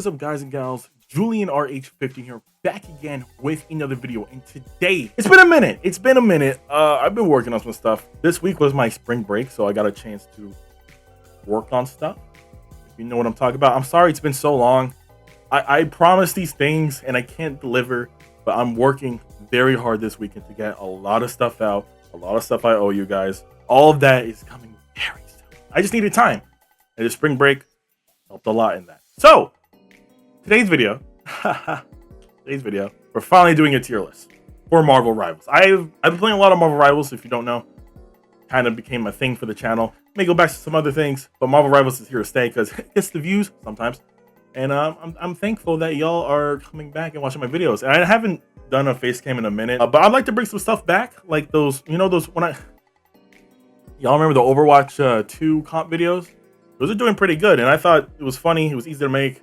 up, guys and gals? Julian RH15 here, back again with another video. And today, it's been a minute. I've been working on some stuff. This week was my spring break, so I got a chance to work on stuff. If you know what I'm talking about. I'm sorry it's been so long. I promise these things and I can't deliver, but I'm working very hard this weekend to get a lot of stuff out. A lot of stuff I owe you guys. All of that is coming very soon. I just needed time. And the spring break helped a lot in that. So, today's video, we're finally doing a tier list for Marvel Rivals. I've been playing a lot of Marvel Rivals, if you don't know. Kind of became a thing for the channel. May go back to some other things, but Marvel Rivals is here to stay because it gets the views sometimes. And I'm thankful that y'all are coming back and watching my videos. And I haven't done a face cam in a minute, but I'd like to bring some stuff back, like those, you know, those when y'all remember the Overwatch 2 comp videos? Those are doing pretty good, and I thought it was funny, it was easy to make,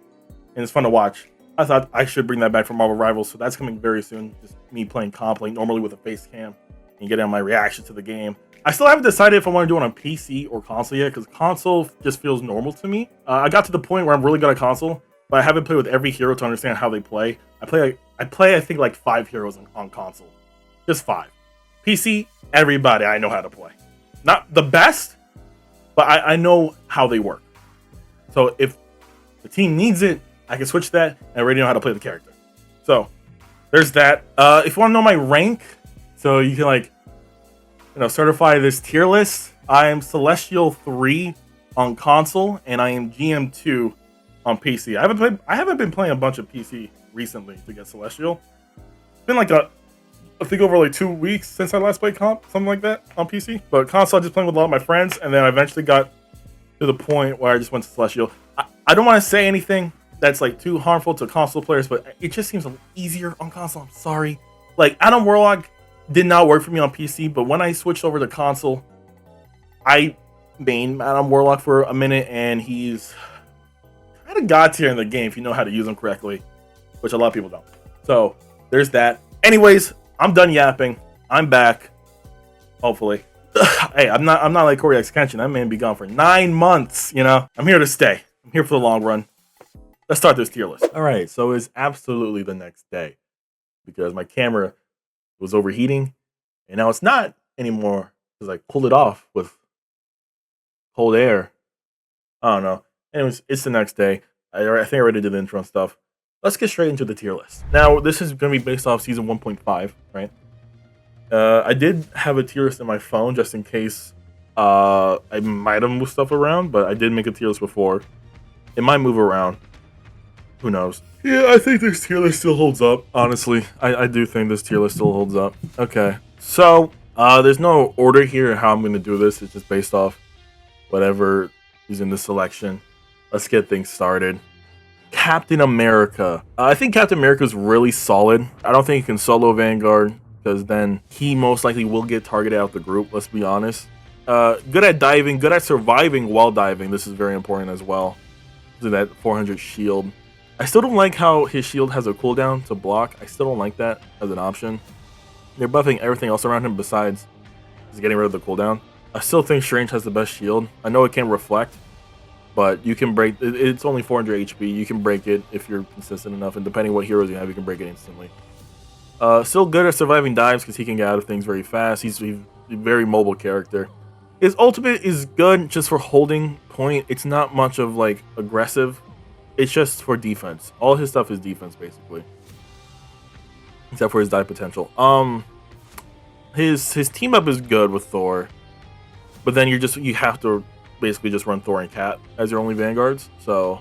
and it's fun to watch. I thought I should bring that back for Marvel Rivals, so that's coming very soon. Just me playing comp, like normally with a face cam, and getting my reaction to the game. I still haven't decided if I want to do it on PC or console yet, because console just feels normal to me. I got to the point where I'm really good at console, but I haven't played with every hero to understand how they play. I play I think like 5 heroes on console, just 5. PC, everybody I know how to play. Not the best, but I know how they work. So if the team needs it, I can switch that, and I already know how to play the character. So there's that. If you want to know my rank, so you can like, you know, certify this tier list, I am Celestial 3 on console, and I am GM2 on PC. I haven't been playing a bunch of PC recently to get Celestial. It's been like I think over like 2 weeks since I last played comp, something like that on PC. But console, I just playing with a lot of my friends, and then I eventually got to the point where I just went to Celestial. I don't want to say anything that's like too harmful to console players, but it just seems a little easier on console. I'm sorry. Like Adam Warlock did not work for me on PC, but when I switched over to console, I mained Adam Warlock for a minute, and he's kind of god tier in the game if you know how to use him correctly, which a lot of people don't. So there's that. Anyways, I'm done yapping. I'm back. Hopefully. Hey, I'm not like Corey X Kenshin. That man be gone for 9 months, you know? I'm here to stay. I'm here for the long run. Let's start this tier list. Alright, so it's absolutely the next day. Because my camera was overheating. And now it's not anymore. Because I cooled it off with cold air. I don't know. Anyways, it's the next day. I think I already did the intro and stuff. Let's get straight into the tier list. Now, this is going to be based off season 1.5, right? I did have a tier list in my phone just in case I might have moved stuff around, but I did make a tier list before. It might move around. Who knows? Yeah, I think this tier list still holds up, honestly. I do think this tier list still holds up. Okay, so there's no order here how I'm going to do this. It's just based off whatever is in the selection. Let's get things started. Captain America. I think Captain America is really solid. I don't think he can solo Vanguard, because then he most likely will get targeted out the group, let's be honest. Good at diving, good at surviving while diving. This is very important as well. So that 400 shield. I still don't like how his shield has a cooldown to block. I still don't like that as an option. They're buffing everything else around him besides just getting rid of the cooldown. I still think Strange has the best shield. I know it can reflect, but you can break it's only 400 HP. You can break it if you're consistent enough, and depending what heroes you have, you can break it instantly. Still good at surviving dives because he can get out of things very fast. He's a very mobile character. His ultimate is good just for holding point. It's not much of like aggressive. It's just for defense. All his stuff is defense basically, except for his dive potential. His team up is good with Thor, but then you have to basically just run Thor and Cat as your only vanguards. So,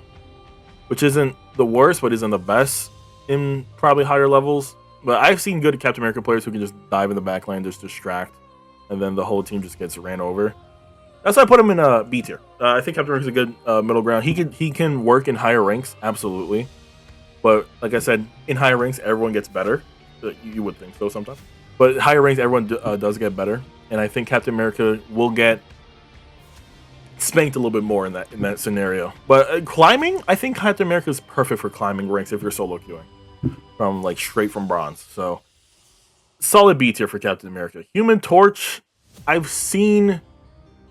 which isn't the worst, but isn't the best in probably higher levels. But I've seen good Captain America players who can just dive in the backline, just distract, and then the whole team just gets ran over. That's why I put him in a B tier. I think Captain America's a good middle ground. He can work in higher ranks, absolutely. But like I said, in higher ranks, everyone gets better. You would think so sometimes. But higher ranks, everyone does get better. And I think Captain America will get spanked a little bit more in that scenario. But climbing, I think Captain America is perfect for climbing ranks if you're solo queuing from like straight from bronze. So solid B tier for Captain America. Human Torch, I've seen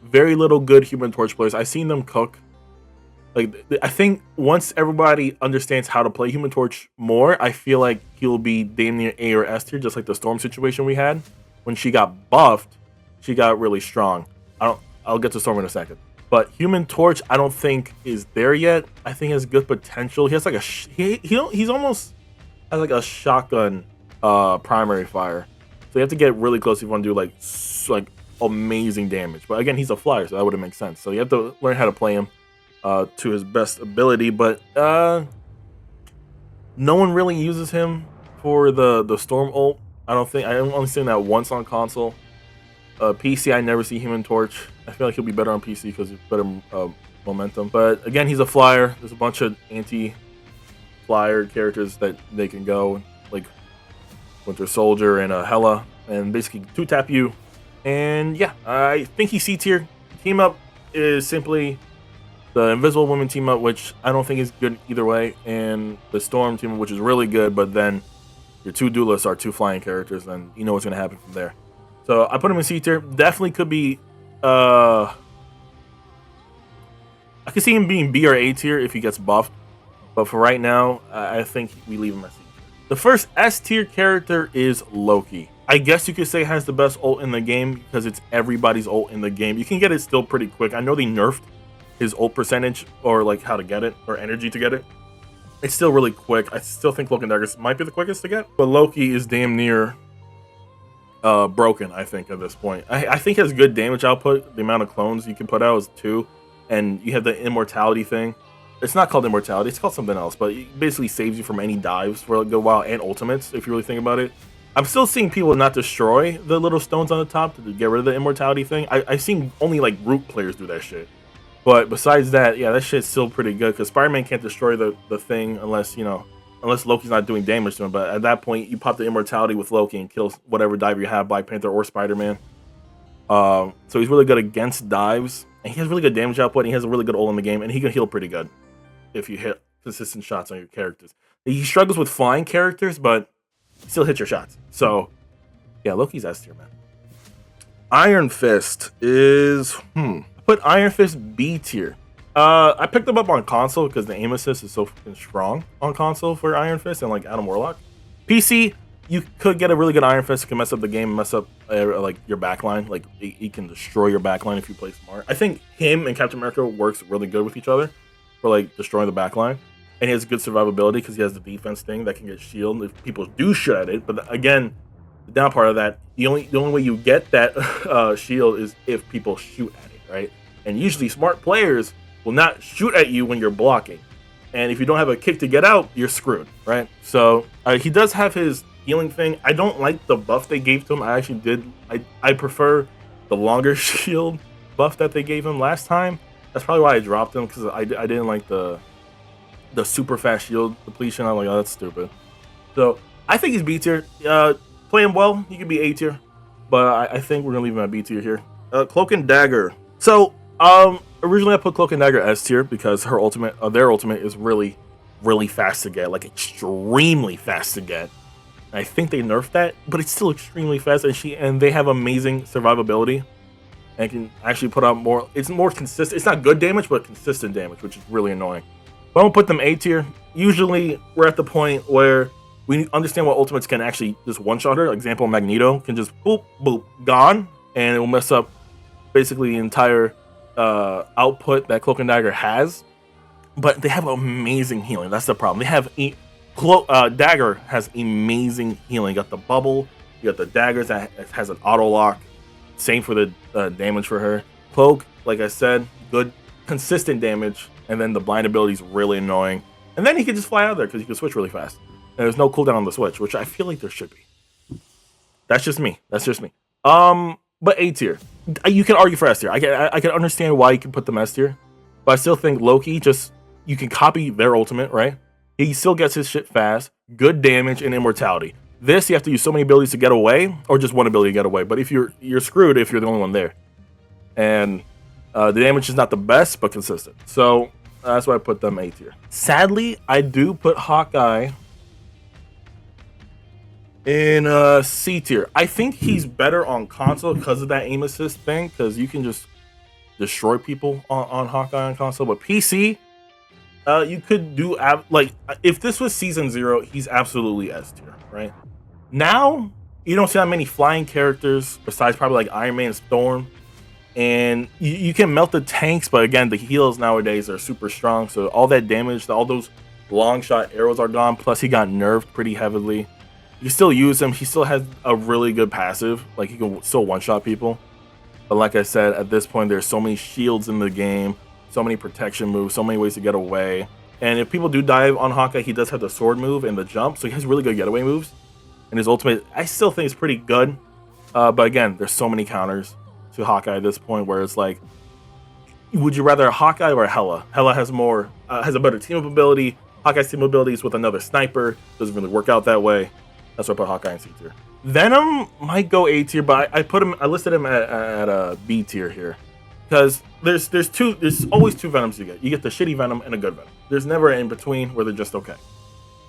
very little good Human Torch players. I've seen them cook. Like, I think once everybody understands how to play Human Torch more, I feel like he'll be damn near A or S tier, just like the Storm situation we had. When she got buffed, she got really strong. I'll get to Storm in a second. But Human Torch, I don't think is there yet. I think he has good potential. He has like he's almost has like a shotgun primary fire. So you have to get really close if you want to do like amazing damage. But again, he's a flyer, so that wouldn't make sense. So you have to learn how to play him to his best ability. But no one really uses him for the Storm ult. I don't think. I only seen that once on console. PC, I never see Human Torch. I feel like he'll be better on PC because he's better momentum. But again, he's a flyer. There's a bunch of anti-flyer characters that they can go, like Winter Soldier and Hela, and basically 2-tap you. And yeah, I think he's C tier. Team up is simply the Invisible Woman team up, which I don't think is good either way, and the Storm team up, which is really good, but then your 2 duelists are 2 flying characters, and you know what's going to happen from there. So I put him in C tier. Definitely could be. I could see him being B or A tier if he gets buffed, but for right now, I think we leave him at C tier. The first S tier character is Loki. I guess you could say has the best ult in the game because it's everybody's ult in the game. You can get it still pretty quick. I know they nerfed his ult percentage or like how to get it or energy to get it. It's still really quick. I still think Cloak and Dagger might be the quickest to get, but Loki is damn near broken, I think, at this point. I think it has good damage output. The amount of clones you can put out is 2, and you have the immortality thing. It's not called immortality, it's called something else, but it basically saves you from any dives for a good while, and ultimates, if you really think about it. I'm still seeing people not destroy the little stones on the top to get rid of the immortality thing. I've seen only like root players do that shit. But besides that, yeah, that shit's still pretty good, because Spider-Man can't destroy the thing unless, you know, unless Loki's not doing damage to him. But at that point, you pop the immortality with Loki and kill whatever diver you have, Black Panther or Spider-Man. So he's really good against dives, and he has really good damage output, and he has a really good ult in the game, and he can heal pretty good if you hit consistent shots on your characters. He struggles with flying characters, but still hit your shots. So, yeah, Loki's S tier, man. Iron Fist is... I put Iron Fist B tier. I picked him up on console because the aim assist is so fucking strong on console for Iron Fist and like Adam Warlock. PC, you could get a really good Iron Fist. It can mess up the game, mess up like your backline. Like he can destroy your backline if you play smart. I think him and Captain America works really good with each other for like destroying the backline. And he has good survivability because he has the defense thing that can get shield if people do shoot at it. But again, the down part of that, the only way you get that shield is if people shoot at it, right? And usually smart players will not shoot at you when you're blocking. And if you don't have a kick to get out, you're screwed, right? So he does have his healing thing. I don't like the buff they gave to him. I actually did. I prefer the longer shield buff that they gave him last time. That's probably why I dropped him, because I didn't like the super fast shield depletion. I'm like, oh, that's stupid. So I think he's B tier. Play him well, he could be A tier. But I think we're going to leave him at B tier here. Cloak and Dagger. So, originally I put Cloak and Dagger S tier because her ultimate, their ultimate is really, really fast to get, like extremely fast to get. And I think they nerfed that, but it's still extremely fast, and they have amazing survivability and can actually put out more. It's more consistent. It's not good damage, but consistent damage, which is really annoying. But I'm gonna put them A tier. Usually, we're at the point where we understand what ultimates can actually just one-shot her. Example, Magneto can just boop, boop, gone, and it will mess up basically the entire output that Cloak and Dagger has. But they have amazing healing. That's the problem. They have Dagger has amazing healing. You got the bubble. You got the daggers that has an auto lock. Same for the damage for her. Cloak, like I said, good consistent damage, and then the blind ability is really annoying. And then he can just fly out there because he can switch really fast. And there's no cooldown on the switch, which I feel like there should be. That's just me. But A tier. You can argue for S tier. I can understand why you can put them S tier, but I still think Loki, you can copy their ultimate, right? He still gets his shit fast, good damage, and immortality. This, you have to use so many abilities to get away, or just one ability to get away. But if you're screwed if you're the only one there. And the damage is not the best, but consistent. So that's why I put them A tier. Sadly, I do put Hawkeye in C tier. I think he's better on console because of that aim assist thing, because you can just destroy people on Hawkeye on console. But PC, You could do like if this was season 0, he's absolutely S tier, right? Now you don't see that many flying characters besides probably like Iron Man and Storm, and you can melt the tanks, but again, the heals nowadays are super strong, so all that damage, all those long shot arrows are gone. Plus, he got nerfed pretty heavily. You still use him. He still has a really good passive. Like he can still one shot people. But like I said, at this point, there's so many shields in the game, so many protection moves, so many ways to get away. And if people do dive on Hawkeye, he does have the sword move and the jump, so he has really good getaway moves. And his ultimate, I still think is pretty good. But again, there's so many counters to Hawkeye at this point where it's like, would you rather a Hawkeye or a Hela? Hela has more, has a better team up ability. Hawkeye's team abilities with another sniper doesn't really work out that way. That's why I put Hawkeye in C tier. Venom might go A tier, but I listed him at a B tier here because there's always two Venoms you get. You get the shitty Venom and a good Venom. There's never an in between where they're just okay.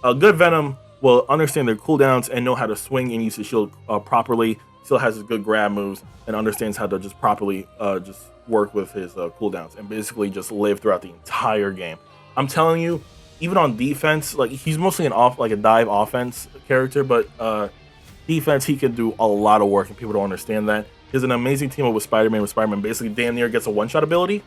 A good Venom will understand their cooldowns and know how to swing and use his shield properly. Still has his good grab moves and understands how to just properly just work with his cooldowns and basically just live throughout the entire game. I'm telling you, even on defense, like he's mostly a dive offense character, but defense he can do a lot of work, and people don't understand that. He has an amazing team up with Spider-Man. With Spider-Man basically damn near gets a one-shot ability,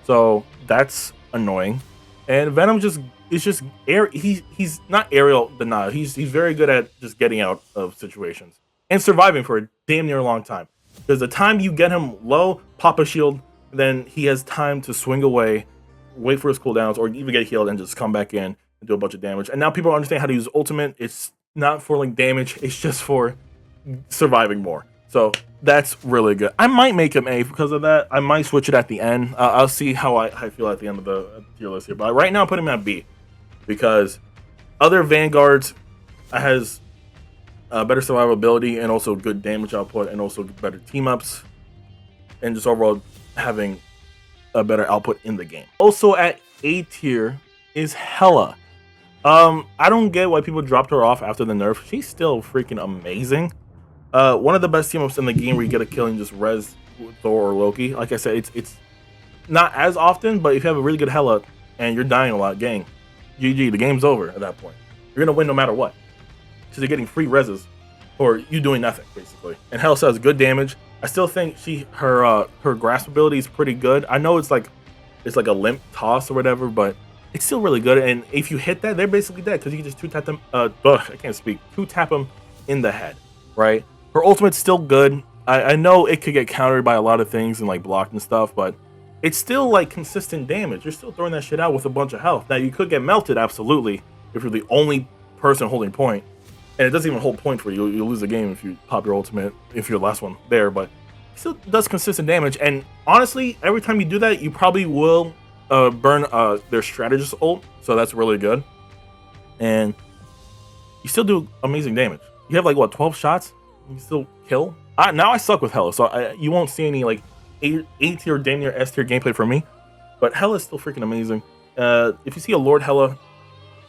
so that's annoying. And Venom is he's not aerial denial. He's very good at just getting out of situations and surviving for a damn near long time. Because the time you get him low, pop a shield, then he has time to swing away, wait for his cooldowns, or even get healed and just come back in and do a bunch of damage. And now people understand how to use ultimate. It's not for like damage, it's just for surviving more. So that's really good. I might make him A because of that. I might switch it at the end. I'll see how I feel at the end of the tier list here. But right now, put him at B because other Vanguards has better survivability and also good damage output and also better team ups and just overall having a better output in the game. Also at A tier is Hela. I don't get why people dropped her off after the nerf. She's still freaking amazing. One of the best team ups in the game where you get a kill and just res Thor or Loki. Like I said, it's not as often, but if you have a really good Hela and you're dying a lot, gang, GG, the game's over at that point. You're gonna win no matter what. Because you're getting free reses or you doing nothing basically. And Hela does good damage. I still think her grasp ability is pretty good. I know it's like a limp toss or whatever, but it's still really good. And if you hit that, they're basically dead because you can just two tap them. I can't speak. Two tap them in the head, right? Her ultimate's still good. I know it could get countered by a lot of things and like blocked and stuff, but it's still like consistent damage. You're still throwing that shit out with a bunch of health. Now you could get melted, absolutely, if you're the only person holding point. And it doesn't even hold point for you. You'll lose the game if you pop your ultimate, if you're the last one there, but it still does consistent damage. And honestly, every time you do that, you probably will burn their strategist ult, so that's really good. And you still do amazing damage. You have like what, 12 shots? You still kill. Now I suck with Hela, so you won't see any like A tier, damn near S tier gameplay from me. But Hela is still freaking amazing. If you see a Lord Hela,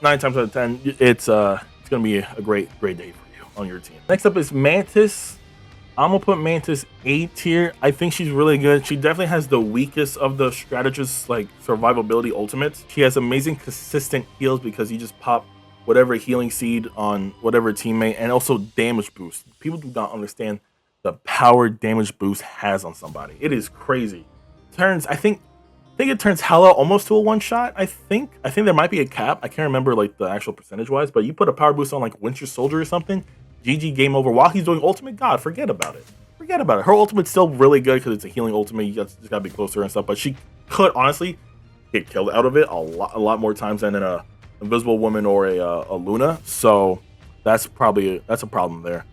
9 times out of 10, it's gonna be a great day for you on your team. Next up is Mantis. I'm gonna put Mantis A tier. I think she's really good. She definitely has the weakest of the strategists like survivability ultimates. She has amazing consistent heals because you just pop whatever healing seed on whatever teammate, and also damage boost. People do not understand the power damage boost has on somebody. It is crazy. I think it turns Hela almost to a one shot. I think there might be a cap. I can't remember like the actual percentage wise, but you put a power boost on like Winter Soldier or something, GG, game over. While he's doing ultimate, God, forget about it. Forget about it. Her ultimate's still really good because it's a healing ultimate. You just gotta be closer and stuff. But she could honestly get killed out of it a lot more times than an Invisible Woman or a Luna. So that's a problem there.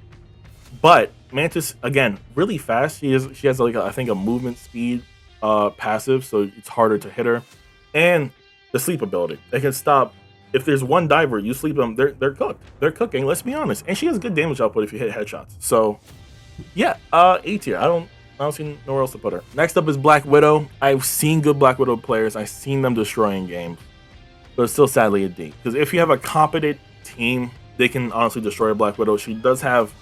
But Mantis, again, really fast. She has like I think a movement speed passive, so it's harder to hit her. And the sleep ability. They can stop. If there's one diver, you sleep them, they're cooked. They're cooking, let's be honest. And she has good damage output if you hit headshots. So yeah, A tier. I don't see nowhere else to put her. Next up is Black Widow. I've seen good Black Widow players. I've seen them destroying games. But it's still sadly a D. Because if you have a competent team, they can honestly destroy a Black Widow. She does have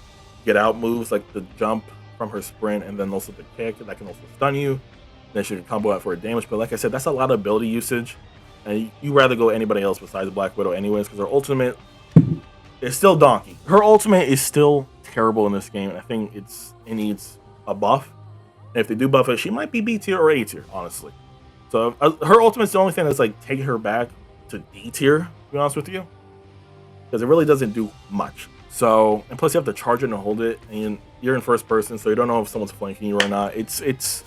get out moves like the jump from her sprint and then also the kick that can also stun you. Then she can combo out for her damage. But like I said, that's a lot of ability usage. and you rather go anybody else besides Black Widow anyways, because her ultimate is still donkey. Her ultimate is still terrible in this game, and I think it needs a buff. And if they do buff it, she might be B tier or A tier, honestly. So her ultimate's the only thing that's like taking her back to D tier, to be honest with you, because it really doesn't do much. So, and plus you have to charge it and hold it, and you're in first person, so you don't know if someone's flanking you or not. It's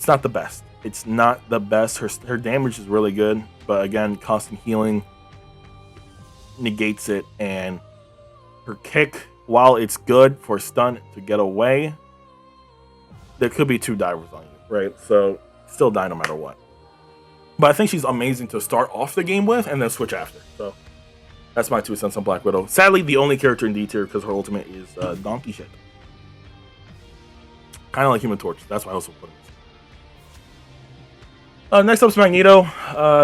not the best. It's not the best. Her damage is really good, but again, constant healing negates it, and her kick, while it's good for stun to get away, there could be 2 divers on you, right? So still die no matter what. But I think she's amazing to start off the game with and then switch after. So that's my 2 cents on Black Widow. Sadly, the only character in D tier because her ultimate is donkey shit. Kind of like Human Torch. That's why I also put it. Next up is Magneto.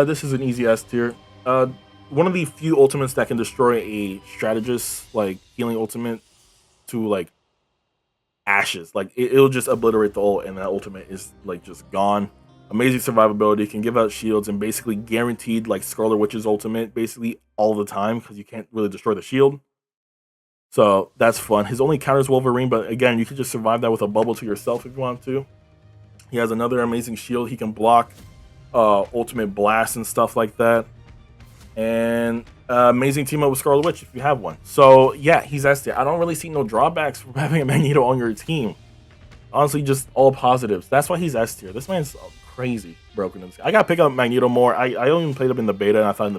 This is an easy S tier. One of the few ultimates that can destroy a strategist, like healing ultimate, to like ashes. Like it'll just obliterate the ult, and that ultimate is like just gone. Amazing survivability, can give out shields, and basically guaranteed like Scarlet Witch's ultimate basically all the time because you can't really destroy the shield. So that's fun. His only counter is Wolverine, but again, you can just survive that with a bubble to yourself if you want to. He has another amazing shield. He can block ultimate blasts and stuff like that. And amazing team up with Scarlet Witch if you have one. So yeah, he's S tier. I don't really see no drawbacks from having a Magneto on your team. Honestly, just all positives. That's why he's S tier. This man's crazy broken. I gotta pick up Magneto more. I only played him in the beta, and I thought in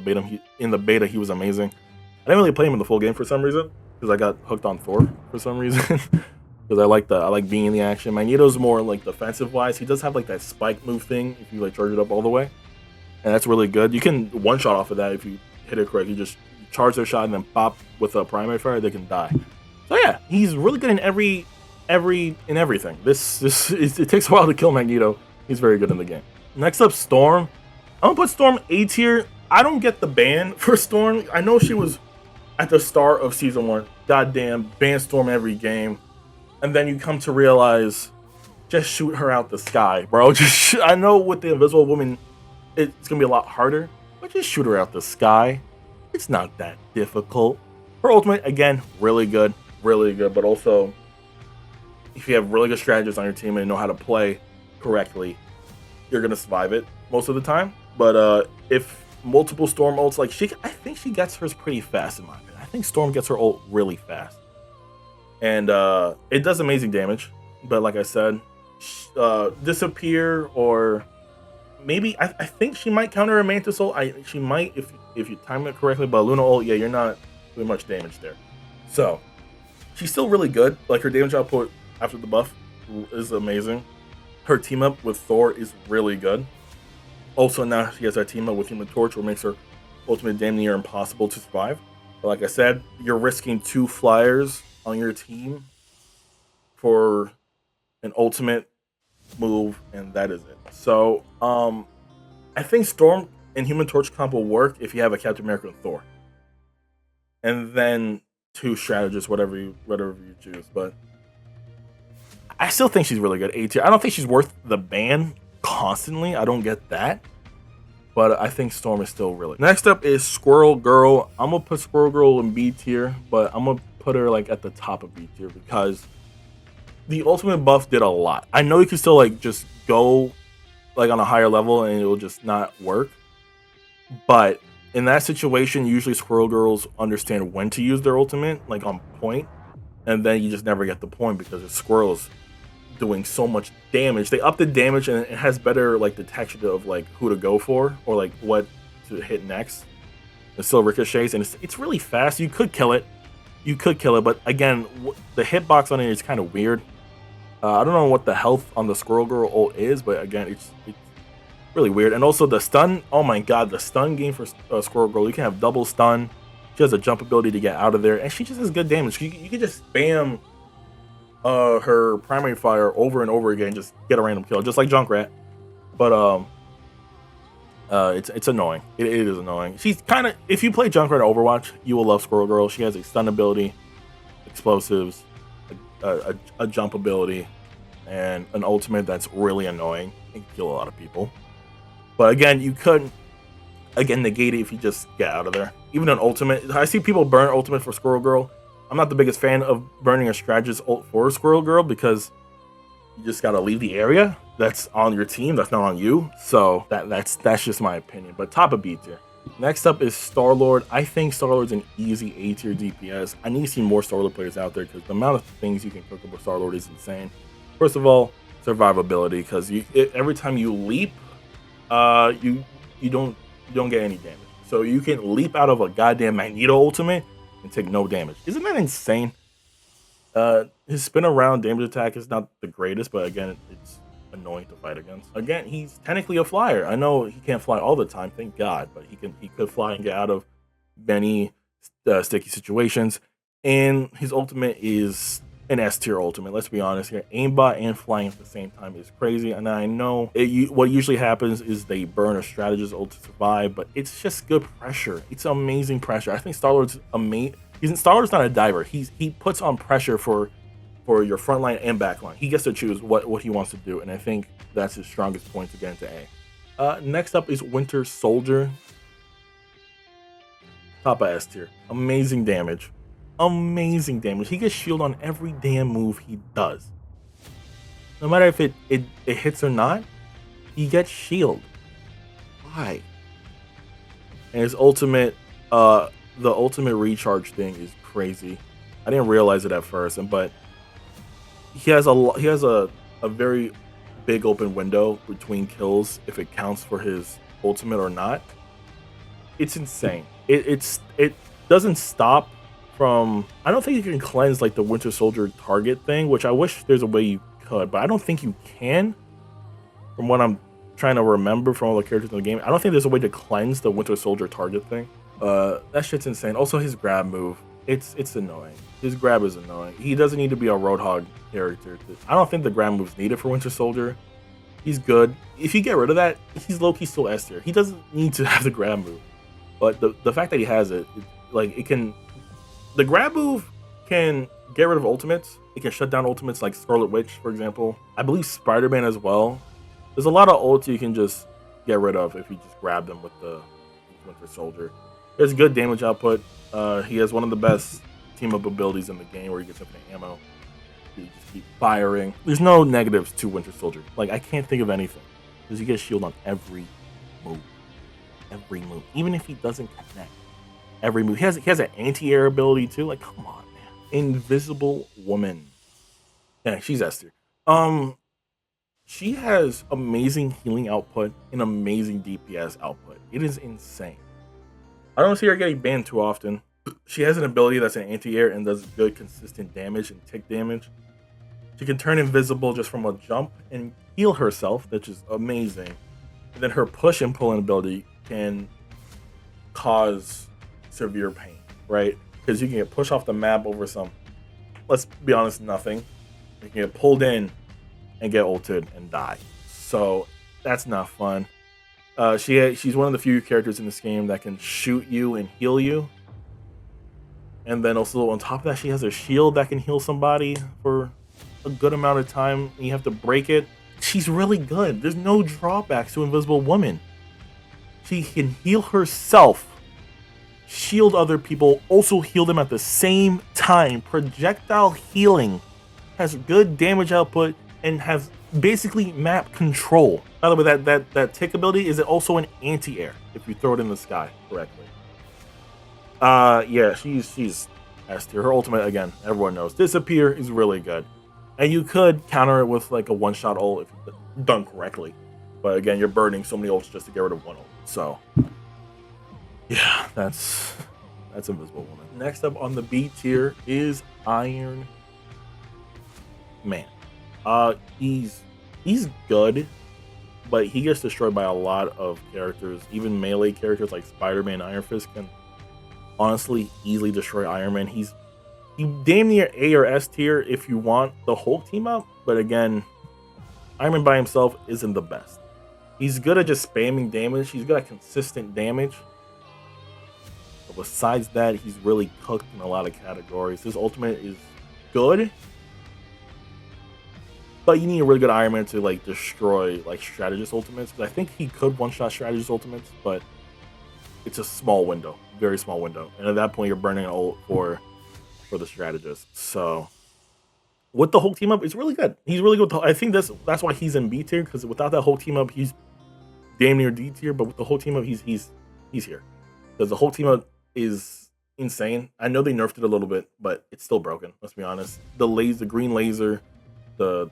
the beta he was amazing. I didn't really play him in the full game for some reason because I got hooked on Thor for some reason. Because I like being in the action. Magneto's more like defensive wise. He does have like that spike move thing if you like charge it up all the way, and that's really good. You can one shot off of that if you hit it correct. You just charge their shot and then pop with a primary fire. They can die. So yeah, he's really good in everything. It takes a while to kill Magneto. He's very good in the game. Next up, Storm. I'm gonna put Storm A tier. I don't get the ban for Storm. I know she was at the start of season 1. Goddamn, ban Storm every game. And then you come to realize, just shoot her out the sky, bro. I know with the Invisible Woman, it's gonna be a lot harder, but just shoot her out the sky. It's not that difficult. Her ultimate, again, really good, but also, if you have really good strategists on your team and know how to play correctly, you're gonna survive it most of the time. But if multiple Storm ults, like I think she gets hers pretty fast in my opinion. I think Storm gets her ult really fast. And it does amazing damage, but like I said, disappear, or maybe I think she might counter a Mantis ult. She might if you time it correctly, but Luna ult, yeah, you're not doing much damage there. So she's still really good. Like her damage output after the buff is amazing. Her team up with Thor is really good. Also now she has that team up with Human Torch, which makes her ultimate damn near impossible to survive. But like I said, you're risking 2 flyers on your team for an ultimate move, and that is it. So I think Storm and Human Torch comp will work if you have a Captain America and Thor, and then 2 strategists, whatever you choose. But I still think she's really good A tier. I don't think she's worth the ban constantly. I don't get that, but I think Storm is still really. Next up is Squirrel Girl. I'm gonna put Squirrel Girl in B tier, but I'm gonna put her like at the top of B tier because the ultimate buff did a lot. I know you can still like just go like on a higher level and it will just not work, but in that situation, usually Squirrel Girls understand when to use their ultimate, like on point, and then you just never get the point because the squirrels doing so much damage. They up the damage and it has better like detection of like who to go for or like what to hit next. It still ricochets and it's really fast. You could kill it, but again, the hitbox on it is kind of weird. I don't know what the health on the Squirrel Girl ult is, but again, it's really weird. And also the stun. Oh my god, the stun game for Squirrel Girl. You can have double stun. She has a jump ability to get out of there, and she just has good damage. You can just spam her primary fire over and over again, just get a random kill, just like Junkrat. But it's annoying. It is annoying. She's kind of, if you play Junkrat Overwatch, you will love Squirrel Girl. She has a stun ability, explosives, a jump ability, and an ultimate that's really annoying. It can kill a lot of people. But again, you could again, negate it if you just get out of there. Even an ultimate, I see people burn ultimate for Squirrel Girl. I'm not the biggest fan of burning a strategist ult for Squirrel Girl because you just gotta leave the area. That's on your team. That's not on you. So that's just my opinion. But top of B tier. Next up is Star-Lord. I think Star-Lord's an easy A tier DPS. I need to see more Star-Lord players out there because the amount of things you can cook up with Star-Lord is insane. First of all, survivability, because every time you leap, you don't get any damage. So you can leap out of a goddamn Magneto ultimate and take no damage. Isn't that insane? His spin around damage attack is not the greatest, but again, it's annoying to fight against. Again, he's technically a flyer. I know he can't fly all the time, thank God, but he could fly and get out of many sticky situations. And his ultimate is an S tier ultimate. Let's be honest here. Aimbot and flying at the same time is crazy. And I know what usually happens is they burn a strategist ult to survive, but it's just good pressure. It's amazing pressure. I think Star-Lord's amazing. Star-Lord's not a diver. He puts on pressure for your front line and back line. He gets to choose what he wants to do, and I think that's his strongest point to get into A. Next up is Winter Soldier. Top of S tier. Amazing damage. Amazing damage. He gets shield on every damn move he does. No matter if it hits or not, he gets shield. Why? And his ultimate, the ultimate recharge thing is crazy. I didn't realize it at first, but he has a very big open window between kills if it counts for his ultimate or not. It's insane. It doesn't stop from. I don't think you can cleanse like the Winter Soldier target thing, which I wish there's a way you could, but I don't think you can. From what I'm trying to remember from all the characters in the game, I don't think there's a way to cleanse the Winter Soldier target thing. That shit's insane. Also, his grab move, it's annoying. His grab is annoying. He doesn't need to be a Roadhog character. I don't think the grab move's needed for Winter Soldier. He's good. If you get rid of that, he's low-key still S tier. He doesn't need to have the grab move. But the fact that he has it, like it can, the grab move can get rid of ultimates. It can shut down ultimates like Scarlet Witch, for example. I believe Spider-Man as well. There's a lot of ults you can just get rid of if you just grab them with the Winter Soldier. There's good damage output. He has one of the best team-up abilities in the game where he gets infinite ammo. You just keep firing. There's no negatives to Winter Soldier. Like, I can't think of anything. Because he gets shield on every move. Every move. Even if he doesn't connect. Every move. He has an anti-air ability too. Like, come on, man. Invisible Woman. Yeah, she's S tier. She has amazing healing output and amazing DPS output. It is insane. I don't see her getting banned too often. She has an ability that's an anti-air and does good consistent damage and tick damage. She can turn invisible just from a jump and heal herself, which is amazing. And then her push and pull ability can cause severe pain, right? Because you can get pushed off the map over some, let's be honest, nothing. You can get pulled in and get ulted and die. So that's not fun. She's one of the few characters in this game that can shoot you and heal you. And then also on top of that, she has a shield that can heal somebody for a good amount of time. You have to break it. She's really good. There's no drawbacks to Invisible Woman. She can heal herself, shield other people, also heal them at the same time. Projectile healing, has good damage output, and has basically map control. By the way, that tick ability is also an anti-air if you throw it in the sky correctly. Yeah, she's S tier. Her ultimate, again, everyone knows. Disappear is really good. And you could counter it with like a one-shot ult if it's done correctly. But again, you're burning so many ults just to get rid of one ult. So yeah, that's Invisible Woman. Next up on the B tier is Iron Man. He's good, but he gets destroyed by a lot of characters. Even melee characters like Spider-Man and Iron Fist can honestly easily destroy Iron Man. He's damn near A or S tier if you want the Hulk team up, but again, Iron Man by himself isn't the best. He's good at just spamming damage. He's good at consistent damage. But besides that, he's really cooked in a lot of categories. His ultimate is good, but you need a really good Iron Man to like destroy like strategist ultimates. Because I think he could one-shot strategist ultimates, but it's a small window, very small window, and at that point you're burning an ult for the strategist. So with the whole team up, it's really good. He's really good. I think that's why he's in B tier, because without that whole team up, he's damn near D tier. But with the whole team up, he's here, because the whole team up is insane. I know they nerfed it a little bit, but it's still broken. Let's be honest. The green laser, the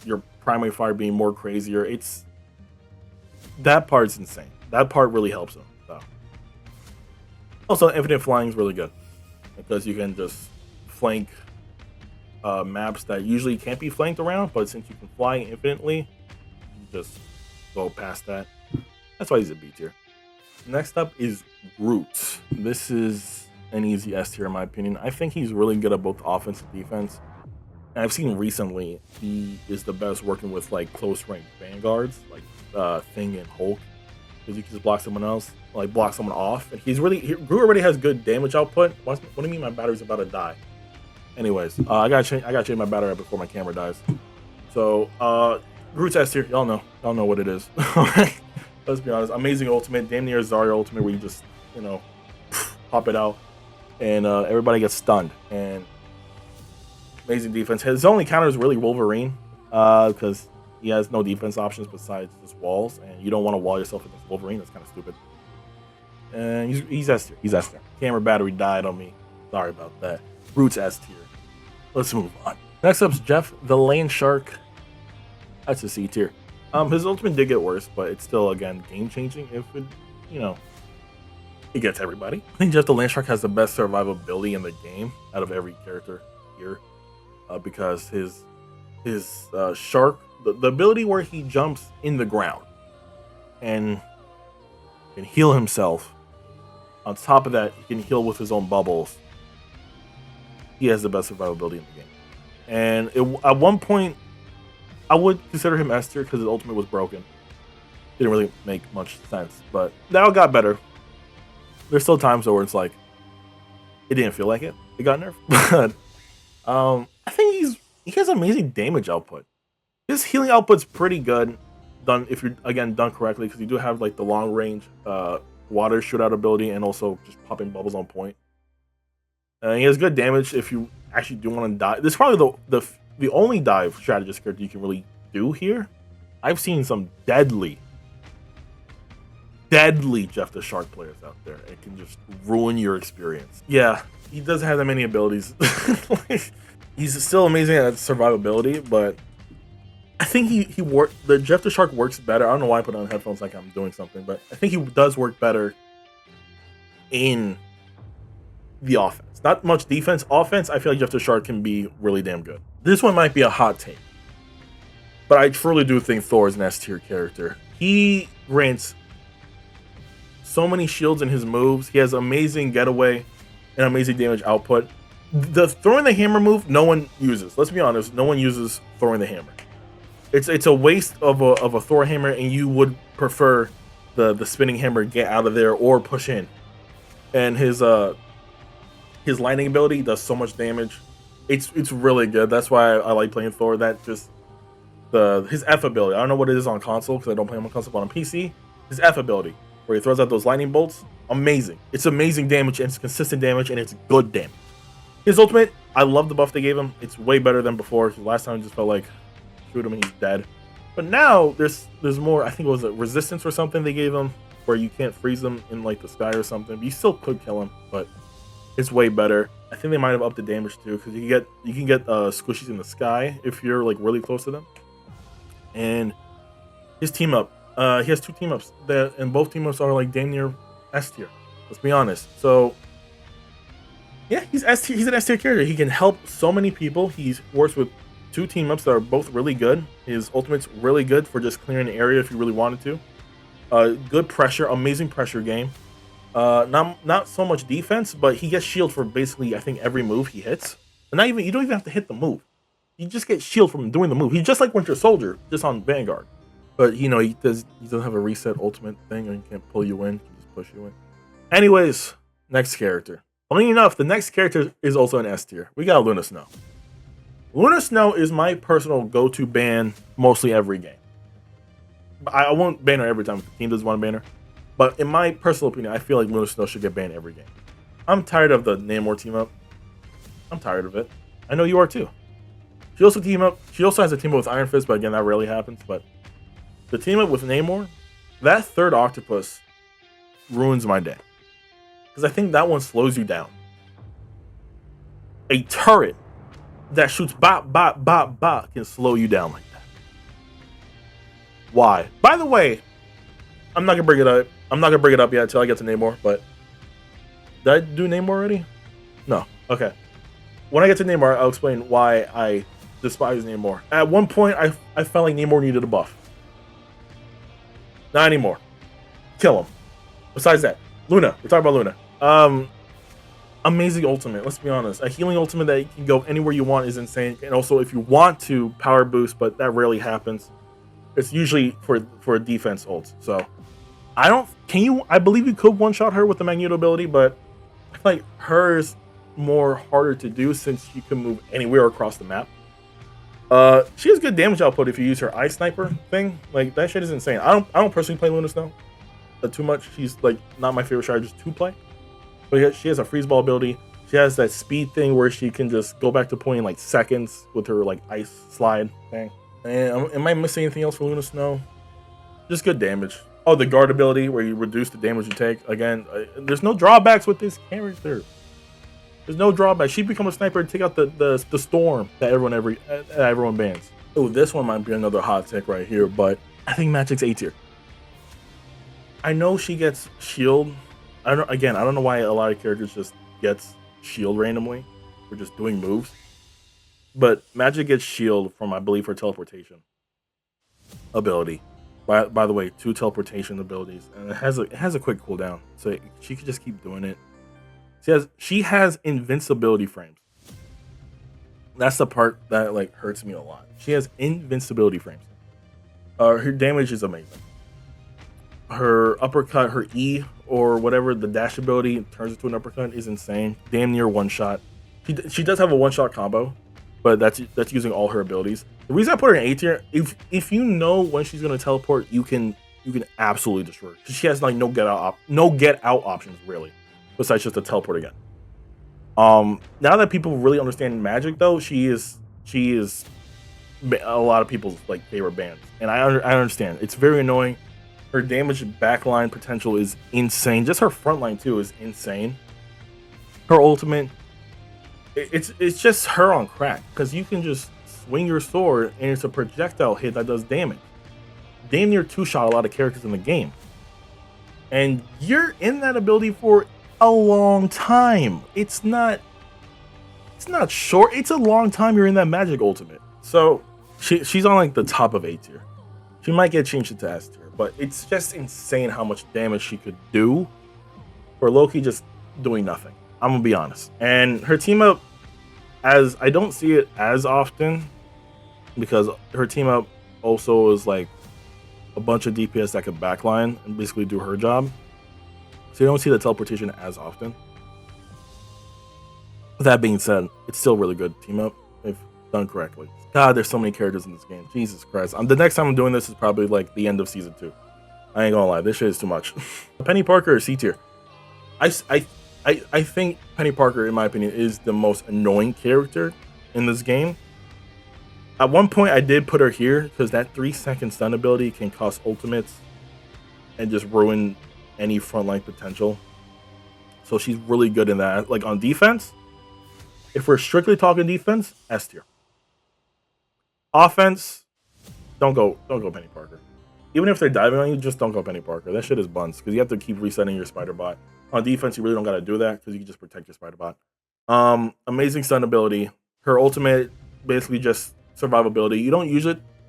your primary fire being more crazier. It's that part's insane. That part really helps him. So. Also, infinite flying is really good because you can just flank maps that usually can't be flanked around, but since you can fly infinitely, you just go past that. That's why he's a B tier. Next up is Groot. This is an easy S tier in my opinion. I think he's really good at both offense and defense. And I've seen recently he is the best working with like close range vanguards like Thing and Hulk, because you can just block someone else, like block someone off. And Groot already has good damage output. What do you mean my battery's about to die? Anyways, I gotta change my battery before my camera dies. So Groot's S tier, y'all know what it is. Let's be honest, amazing ultimate, damn near Zarya ultimate, where you just pop it out and everybody gets stunned. And amazing defense. His only counter is really Wolverine, because he has no defense options besides just walls, and you don't want to wall yourself against Wolverine. That's kind of stupid. And he's S tier. He's S tier. Camera battery died on me. Sorry about that. Groot's S tier. Let's move on. Next up's Jeff the Land Shark. That's a C tier. His ultimate did get worse, but it's still, again, game changing if it, it gets everybody. I think Jeff the Land Shark has the best survivability in the game out of every character here, because his shark, the ability where he jumps in the ground and can heal himself. On top of that, he can heal with his own bubbles. He has the best survivability in the game. And at one point, I would consider him S tier because his ultimate was broken. Didn't really make much sense, but now it got better. There's still times where it's like, it didn't feel like it. It got nerfed. But I think he has amazing damage output. His healing output's pretty good, done if you're done correctly, because you do have like the long range water shootout ability and also just popping bubbles on point. He has good damage if you actually do want to dive. This is probably the only dive strategist character you can really do here. I've seen some deadly Jeff the Shark players out there. It can just ruin your experience. Yeah, he doesn't have that many abilities. He's still amazing at survivability, but I think the Jeff the Shark works better. I don't know why I put on headphones like I'm doing something, but I think he does work better in the offense. Not much defense. Offense, I feel like Jeff the Shark can be really damn good. This one might be a hot take, but I truly do think Thor is an S tier character. He grants so many shields in his moves. He has amazing getaway and amazing damage output. The throwing the hammer move, no one uses. Let's be honest, no one uses throwing the hammer. It's a waste of a Thor hammer, and you would prefer the spinning hammer get out of there or push in. And his lightning ability does so much damage. It's really good. That's why I like playing Thor. That just his F ability. I don't know what it is on console because I don't play him on console, but on PC, his F ability where he throws out those lightning bolts, amazing. It's amazing damage, and it's consistent damage, and it's good damage. His ultimate, I love the buff they gave him. It's way better than before. Last time it just felt like shoot him and he's dead. But now there's more. I think it was a resistance or something they gave him where you can't freeze them in like the sky or something. But you still could kill him, but it's way better. I think they might have upped the damage too, because you can get squishies in the sky if you're like really close to them. And his team up, he has 2 team ups and both team ups are like damn near S tier. Let's be honest. So yeah, he's S tier. He's an S tier character. He can help so many people. He works with 2 team ups that are both really good. His ultimate's really good for just clearing the area if you really wanted to. Good pressure, amazing pressure game. Not so much defense, but he gets shield for basically I think every move he hits. And you don't even have to hit the move. You just get shield from doing the move. He's just like Winter Soldier, just on Vanguard. But he doesn't have a reset ultimate thing, or he can't pull you in. He can just push you in. Anyways, next character. Funny enough, the next character is also an S tier. We got Luna Snow. Luna Snow is my personal go-to ban mostly every game. I won't ban her every time if the team does want to ban her. But in my personal opinion, I feel like Luna Snow should get banned every game. I'm tired of the Namor team up. I'm tired of it. I know you are too. She also team up. She also has a team up with Iron Fist, but again, that rarely happens. But the team up with Namor, that third octopus ruins my day. Because I think that one slows you down. A turret that shoots bop, bop, bop, bop can slow you down like that. Why? By the way, I'm not gonna bring it up. I'm not gonna bring it up yet until I get to Namor, but did I do Namor already? No. Okay. When I get to Namor, I'll explain why I despise Namor. At one point, I felt like Namor needed a buff. Not anymore. Kill him. Besides that, Luna. We're talking about Luna. Amazing ultimate. Let's be honest. A healing ultimate that you can go anywhere you want is insane. And also, if you want to power boost, but that rarely happens, it's usually for defense ults. So I believe you could one shot her with the Magneto ability, but I feel like hers more harder to do since she can move anywhere across the map. She has good damage output if you use her eye sniper thing. Like that shit is insane. I don't personally play Luna Snow too much. She's like not my favorite strategist to play. But yeah, she has a freeze ball ability. She has that speed thing where she can just go back to point in like seconds with her like ice slide thing. And am I missing anything else for Luna Snow? Just good damage. Oh, the guard ability where you reduce the damage you take. Again, there's no drawbacks with this character. There's no drawback. She become a sniper and take out the storm that everyone bans. Oh, this one might be another hot take right here, but I think Magic's A tier. I know she gets shield. I don't know why a lot of characters just gets shield randomly for just doing moves. But Magic gets shield from, I believe, her teleportation ability. By the way, 2 teleportation abilities, and it has a quick cooldown, so she could just keep doing it. She has invincibility frames. That's the part that like hurts me a lot. She has invincibility frames. Her damage is amazing. Her uppercut, her E or whatever the dash ability turns into an uppercut is insane. Damn near one shot. She does have a one shot combo, but that's using all her abilities. The reason I put her in A tier, if you know when she's gonna teleport, you can absolutely destroy her. She has like no get out options really, besides just to teleport again. Now that people really understand Magic, though, she is a lot of people's like favorite bands, and I understand it's very annoying. Her damage backline potential is insane. Just her frontline too is insane. Her ultimate, it's just her on crack because you can just swing your sword and it's a projectile hit that does damage. Damn near 2-shot a lot of characters in the game, and you're in that ability for a long time. It's not short. It's a long time you're in that Magic ultimate. So she's on like the top of A tier. She might get changed into S tier, but it's just insane how much damage she could do for Loki just doing nothing. I'm gonna be honest. And her team up, as I don't see it as often because her team up also is like a bunch of DPS that could backline and basically do her job. So you don't see the teleportation as often. That being said, it's still really good team up if done correctly. God, there's so many characters in this game. Jesus Christ. The next time I'm doing this is probably like the end of season 2. I ain't gonna lie, this shit is too much. Penny Parker is C tier. I think Penny Parker, in my opinion, is the most annoying character in this game. At one point, I did put her here because that 3-second stun ability can cost ultimates and just ruin any frontline potential. So she's really good in that. Like on defense, if we're strictly talking defense, S tier. Offense, don't go Penny Parker. Even if they're diving on you, just don't go Penny Parker. That shit is buns because you have to keep resetting your spider bot. On defense, you really don't gotta do that because you can just protect your spider bot. Amazing stun ability. Her ultimate basically just survivability. You don't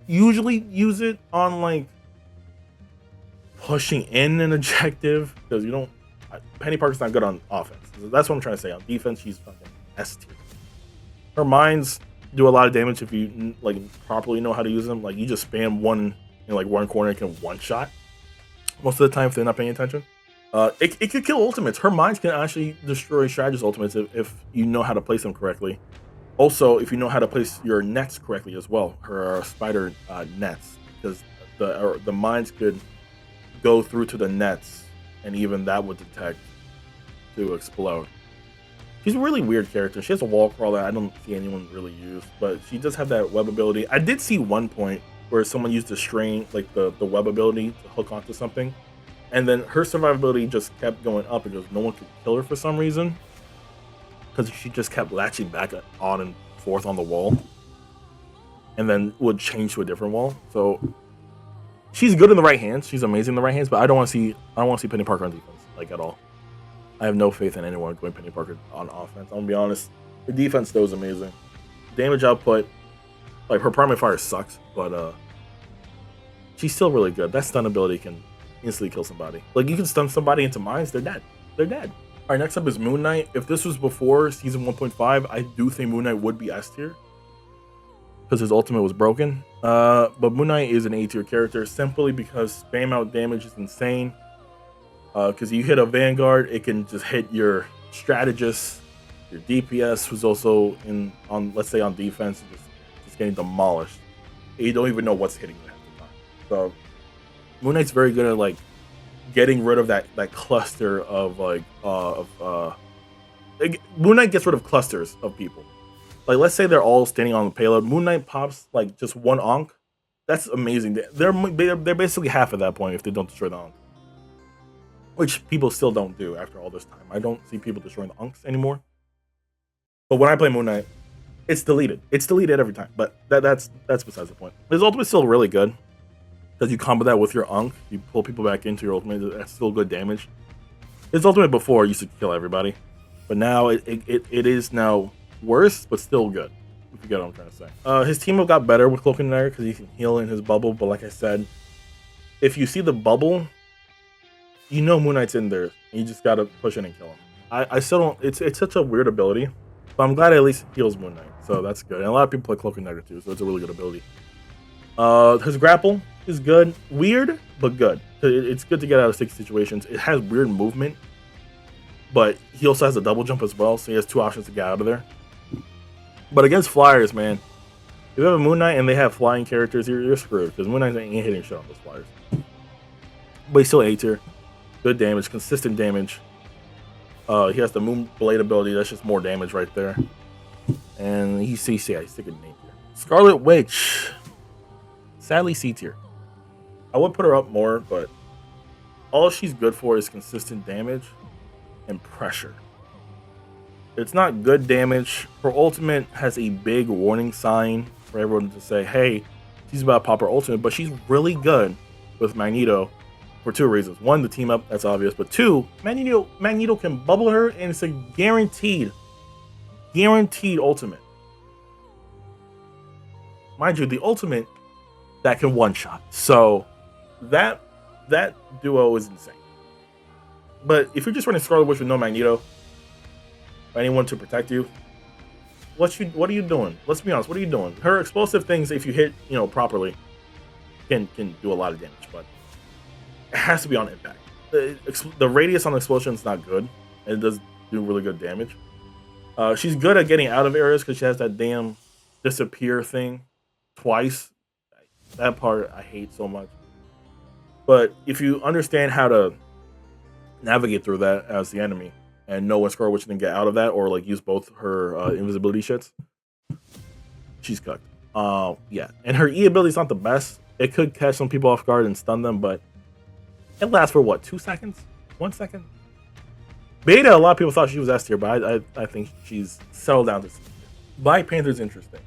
usually use it on like pushing in an objective because you don't. Penny Parker's not good on offense. That's what I'm trying to say. On defense, she's fucking S tier. Her mines do a lot of damage if you like properly know how to use them. Like you just spam one in like one corner and can one shot. Most of the time, if they're not paying attention, it could kill ultimates. Her mines can actually destroy strategist ultimates if you know how to place them correctly. Also, if you know how to place your nets correctly as well, her spider nets, because the mines could go through to the nets and even that would detect to explode. She's a really weird character. She has a wall crawl that I don't see anyone really use, but she does have that web ability. I did see one point where someone used the string, like the web ability, to hook onto something, and then her survivability just kept going up because no one could kill her for some reason, because she just kept latching back on and forth on the wall, and then would change to a different wall. So she's good in the right hands. She's amazing in the right hands, but I don't want to see Penny Parker on defense, like, at all. I have no faith in anyone going Penny Parker on offense. I'm gonna be honest. Her defense though is amazing. Damage output, like, her primary fire sucks, but she's still really good. That stun ability can instantly kill somebody. Like, you can stun somebody into mines, they're dead. They're dead. All right, next up is Moon Knight. If this was before season 1.5, I do think Moon Knight would be S tier because his ultimate was broken. But Moon Knight is an A tier character simply because spam out damage is insane. Because you hit a Vanguard, it can just hit your strategist, your DPS, who's also on let's say on defense, just getting demolished. You don't even know what's hitting you half the time. So Moon Knight's very good at, like, getting rid of that cluster of, like, Moon Knight gets rid of clusters of people. Like, let's say they're all standing on the payload. Moon Knight pops, like, just one Ankh. That's amazing. They're basically half at that point if they don't destroy the Ankh. Which people still don't do after all this time. I don't see people destroying the Unks anymore. But when I play Moon Knight, it's deleted. It's deleted every time. But that's besides the point. His ultimate's still really good. Because you combo that with your Unk, you pull people back into your ultimate. That's still good damage. His ultimate before used to kill everybody. But now it is now worse, but still good. If you get what I'm trying to say. His team got better with Cloak and Dagger because he can heal in his bubble. But like I said, if you see the bubble, you know Moon Knight's in there, and you just gotta push in and kill him. I still don't. It's such a weird ability, but I'm glad it at least heals Moon Knight, so that's good. And a lot of people play Cloak and Dagger too, so it's a really good ability. His grapple is good, weird but good. It's good to get out of sticky situations. It has weird movement, but he also has a double jump as well, so he has two options to get out of there. But against flyers, man, if you have a Moon Knight and they have flying characters, you're screwed because Moon Knight ain't hitting shit on those flyers. But he's still A tier. Good damage, consistent damage. He has the Moon Blade ability. That's just more damage right there. And he's C tier. He's sticking name tier. Scarlet Witch, sadly C tier. I would put her up more, but all she's good for is consistent damage and pressure. It's not good damage. Her ultimate has a big warning sign for everyone to say, hey, she's about to pop her ultimate, but she's really good with Magneto. For two reasons. One, the team up, that's obvious. But two, Magneto can bubble her, and it's a guaranteed ultimate. Mind you, the ultimate that can one-shot. So that duo is insane. But if you're just running Scarlet Witch with no Magneto, or anyone to protect you, what are you doing? Let's be honest, what are you doing? Her explosive things, if you hit, properly, can do a lot of damage, but it has to be on impact. The radius on the explosion is not good, and it does do really good damage. She's good at getting out of areas because she has that damn disappear thing twice. That part I hate so much. But if you understand how to navigate through that as the enemy and know when Scarlet Witch can get out of that, or like use both her invisibility shits, she's cooked. Yeah, and her E ability is not the best. It could catch some people off guard and stun them, but it lasts for what, 2 seconds? 1 second? Beta, a lot of people thought she was S tier, but I think she's settled down to C tier. Black Panther's interesting.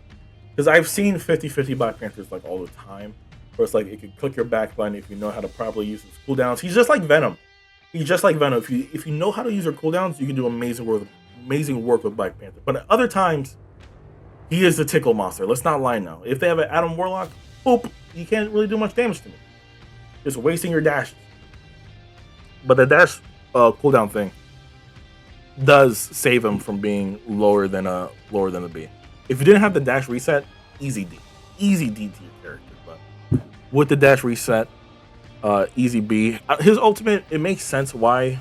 Because I've seen 50-50 Black Panthers like all the time. Where it's like it can click your back button if you know how to properly use his cooldowns. He's just like Venom. If you know how to use your cooldowns, you can do amazing work with Black Panther. But at other times, he is the tickle monster. Let's not lie now. If they have an Adam Warlock, boop, you can't really do much damage to me. Just wasting your dashes. But the dash cooldown thing does save him from being lower than the B. If you didn't have the dash reset, easy D to your character. But with the dash reset, easy B. His ultimate, it makes sense why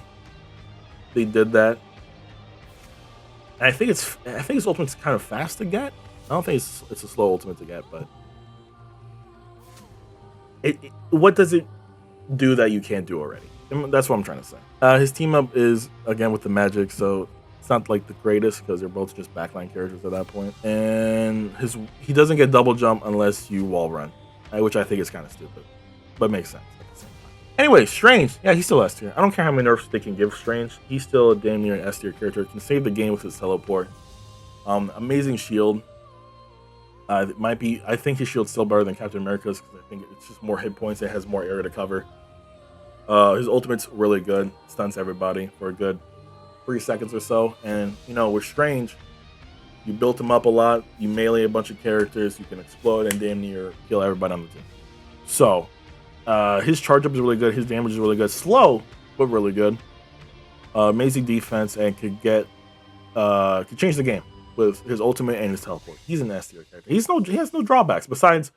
they did that. And I think his ultimate's kind of fast to get. I don't think it's a slow ultimate to get, but what does it do that you can't do already? That's what I'm trying to say. His team up is again with the magic, so it's not like the greatest because they're both just backline characters at that point. And he doesn't get double jump unless you wall run, which I think is kind of stupid, but makes sense at the same time. Anyway, Strange, yeah, he's still S tier. I don't care how many nerfs they can give Strange. He's still a damn near an S tier character. Can save the game with his teleport. Amazing shield. It might be. I think his shield's still better than Captain America's because I think it's just more hit points. It has more area to cover. His ultimate's really good. Stuns everybody for a good 3 seconds or so. And you know, with Strange, you built him up a lot. You melee a bunch of characters. You can explode and damn near kill everybody on the team. So his charge up is really good. His damage is really good. Slow, but really good. Amazing defense and could change the game with his ultimate and his teleport. He's an S tier character. He has no drawbacks besides,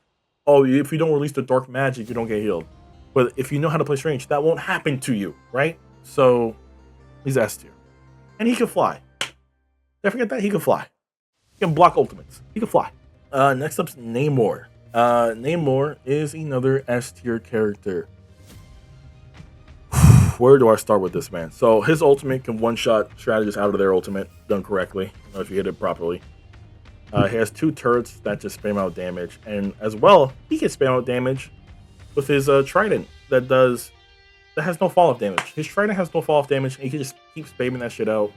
if you don't release the dark magic, you don't get healed. But if you know how to play Strange, that won't happen to you, right? So he's S tier, and he can fly. Don't forget that he can fly. He can block ultimates. He can fly. Next up's Namor. Namor is another S tier character. Where do I start with this man? So his ultimate can one-shot strategists out of their ultimate done correctly, if you hit it properly. He has 2 turrets that just spam out damage, and as well, he can spam out damage with his trident that has no fall-off damage. His trident has no fall-off damage, and he can just keep spamming that shit out.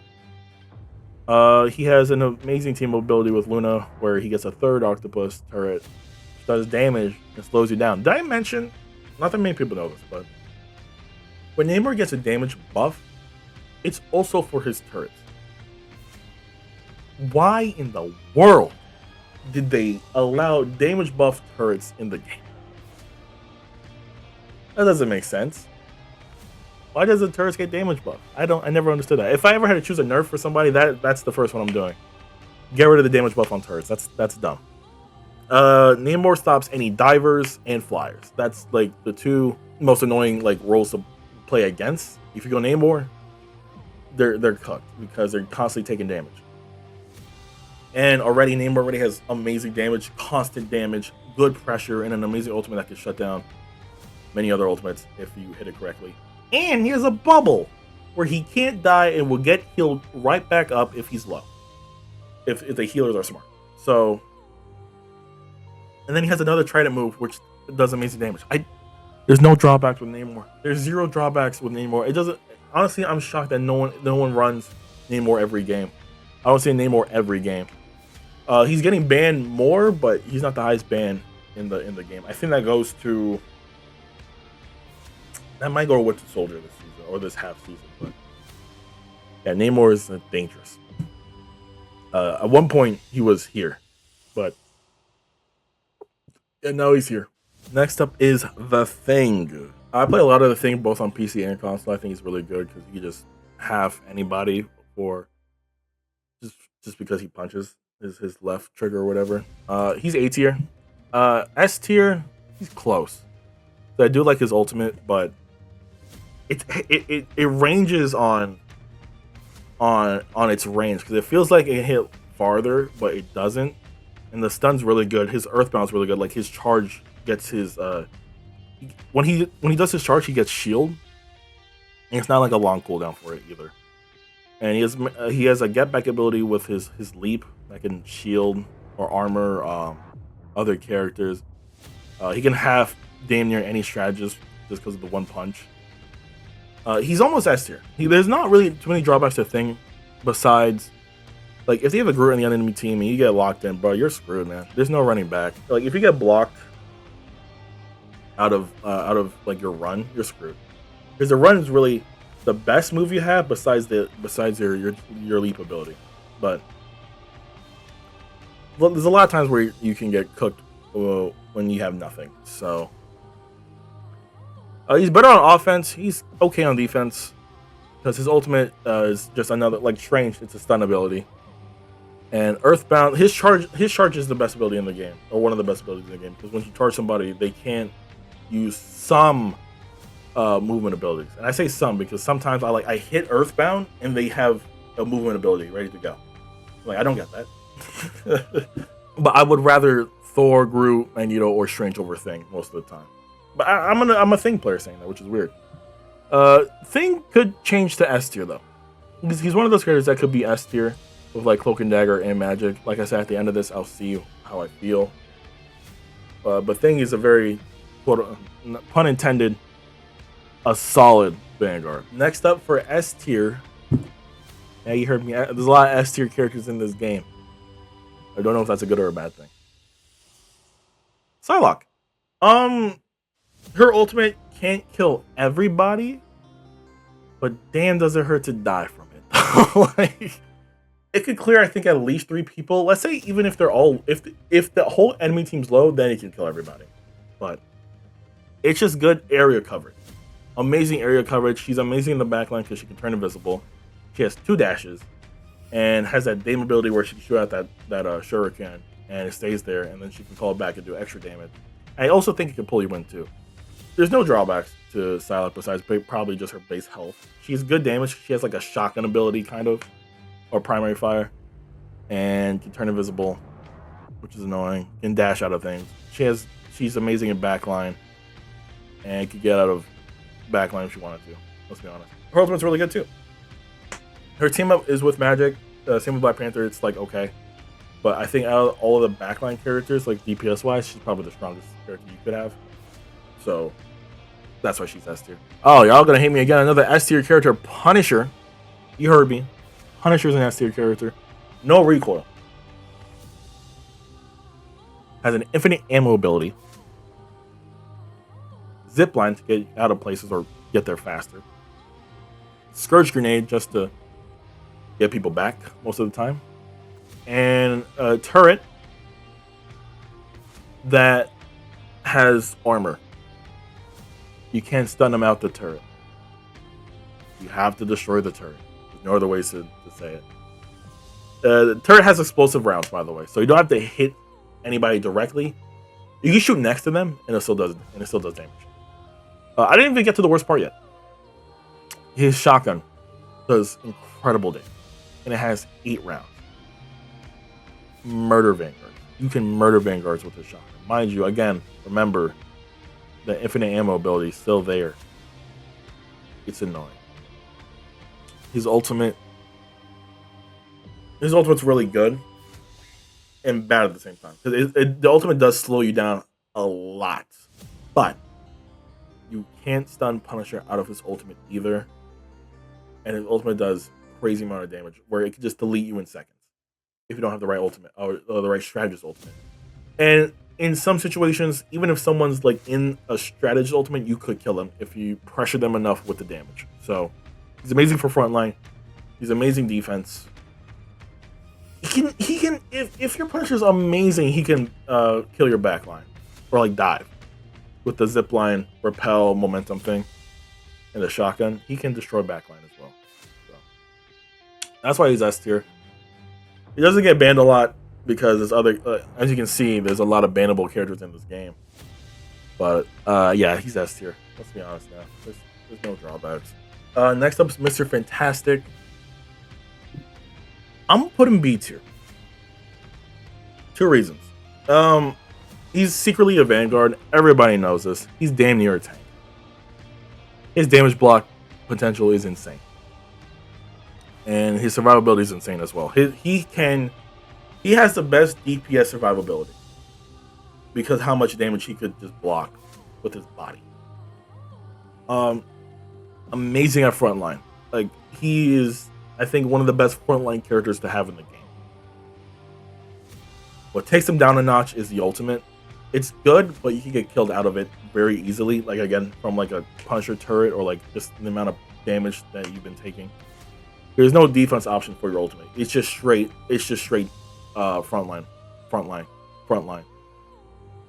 He has an amazing team ability with Luna, where he gets a 3rd octopus turret, which does damage and slows you down. Did I mention? Not that many people know this, but when Namor gets a damage buff, it's also for his turrets. Why in the world did they allow damage buff turrets in the game? That doesn't make sense. Why does the turrets get damage buff? I never understood that. If I ever had to choose a nerf for somebody, that's the first one I'm doing. Get rid of the damage buff on turrets. That's dumb. Namor stops any divers and flyers. That's like the 2 most annoying roles to play against. If you go Namor, they're cooked because they're constantly taking damage. And Namor already has amazing damage, constant damage, good pressure, and an amazing ultimate that can shut down many other ultimates if you hit it correctly. And he has a bubble where he can't die and will get healed right back up if he's low. If the healers are smart. So, and then he has another trident move which does amazing damage. There's no drawbacks with Namor. There's 0 drawbacks with Namor. It doesn't. Honestly, I'm shocked that no one runs Namor every game. I don't see Namor every game. He's getting banned more, but he's not the highest ban in the game. I think that goes to. That might go to Winter Soldier this season or this half season, but yeah, Namor is dangerous. At one point he was here, but yeah, now he's here. Next up is The Thing. I play a lot of The Thing both on PC and console. I think he's really good because you can just half anybody for just because he punches his left trigger or whatever. He's A tier. S tier, he's close. So I do like his ultimate, but it ranges on its range because it feels like it hit farther, but it doesn't. And the stun's really good. His earthbound's really good. Like his charge gets his when he does his charge, he gets shield, and it's not like a long cooldown for it either. And he has a get back ability with his leap that can shield or armor other characters. He can have damn near any strategist just because of the one punch. He's almost S tier. There's not really too many drawbacks to the Thing, besides like if you have a Groot on the enemy team and you get locked in, bro, you're screwed, man. There's no running back. Like if you get blocked out of like your run, you're screwed. Because the run is really the best move you have besides your leap ability. But there's a lot of times where you can get cooked when you have nothing. So he's better on offense. He's okay on defense because his ultimate is just another like Strange. It's a stun ability. And Earthbound, his charge is the best ability in the game, or one of the best abilities in the game. Because when you charge somebody, they can't use some movement abilities. And I say some because sometimes I hit Earthbound and they have a movement ability ready to go. Like I don't get that. But I would rather Thor, Groot, Magneto, or Strange over Thing most of the time. But I'm a Thing player saying that, which is weird. Thing could change to S tier though. He's one of those characters that could be S tier with like Cloak and Dagger and Magic. Like I said, at the end of this, I'll see how I feel. But Thing is a very, pun intended, a solid Vanguard. Next up for S tier, yeah, you heard me. There's a lot of S tier characters in this game. I don't know if that's a good or a bad thing. Psylocke. Um, her ultimate can't kill everybody, but damn, does it hurt to die from it? Like, it could clear, I think, at least 3 people. Let's say even if they're all, if the whole enemy team's low, then it can kill everybody. But it's just good area coverage. Amazing area coverage. She's amazing in the backline because she can turn invisible. She has 2 dashes and has that Dame ability where she can shoot out that shuriken and it stays there, and then she can call it back and do extra damage. I also think it can pull you in too. There's no drawbacks to Psylocke besides probably just her base health. She has good damage. She has like a shotgun ability kind of, or primary fire, and can turn invisible, which is annoying. Can dash out of things. She's amazing in backline, and can get out of backline if she wanted to. Let's be honest. Her ultimate's really good too. Her team up is with Magic. Same with Black Panther. It's like okay, but I think out of all of the backline characters, like DPS wise, she's probably the strongest character you could have. So that's why she's S tier. Oh, y'all gonna hate me again. Another S tier character, Punisher. You heard me. Punisher's an S tier character. No recoil. Has an infinite ammo ability. Zipline to get out of places or get there faster. Scourge Grenade just to get people back most of the time. And a turret that has armor. You can't stun them out the turret. You have to destroy the turret. There's no other ways to say it. The turret has explosive rounds, by the way, so you don't have to hit anybody directly. You can shoot next to them, and it still does damage. I didn't even get to the worst part yet. His shotgun does incredible damage, and it has 8 rounds. Murder Vanguard. You can murder Vanguards with his shotgun. Mind you, again, remember, the infinite ammo ability is still there. It's annoying. His ultimate's really good and bad at the same time. Because the ultimate does slow you down a lot. But you can't stun Punisher out of his ultimate either. And his ultimate does crazy amount of damage where it can just delete you in seconds if you don't have the right ultimate or the right strategist ultimate. And in some situations, even if someone's like in a strategist ultimate, you could kill them if you pressure them enough with the damage. So he's amazing for frontline. He's amazing defense. He can if your Punisher's amazing, he can kill your backline or like dive with the zipline, repel, momentum thing, and the shotgun. He can destroy backline as well. So that's why he's S tier. He doesn't get banned a lot because there's other, as you can see, there's a lot of bannable characters in this game. But yeah, he's S tier. Let's be honest now. There's no drawbacks. Next up is Mr. Fantastic. I'm gonna put him B tier. 2 reasons. He's secretly a Vanguard. Everybody knows this. He's damn near a tank. His damage block potential is insane. And his survivability is insane as well. He has the best DPS survivability because how much damage he could just block with his body. Amazing at frontline. Like, he is, I think, one of the best frontline characters to have in the game. What takes him down a notch is the ultimate. It's good, but you can get killed out of it very easily. Like, again, from like a Punisher turret or like just the amount of damage that you've been taking. There's no defense option for your ultimate. It's just straight frontline.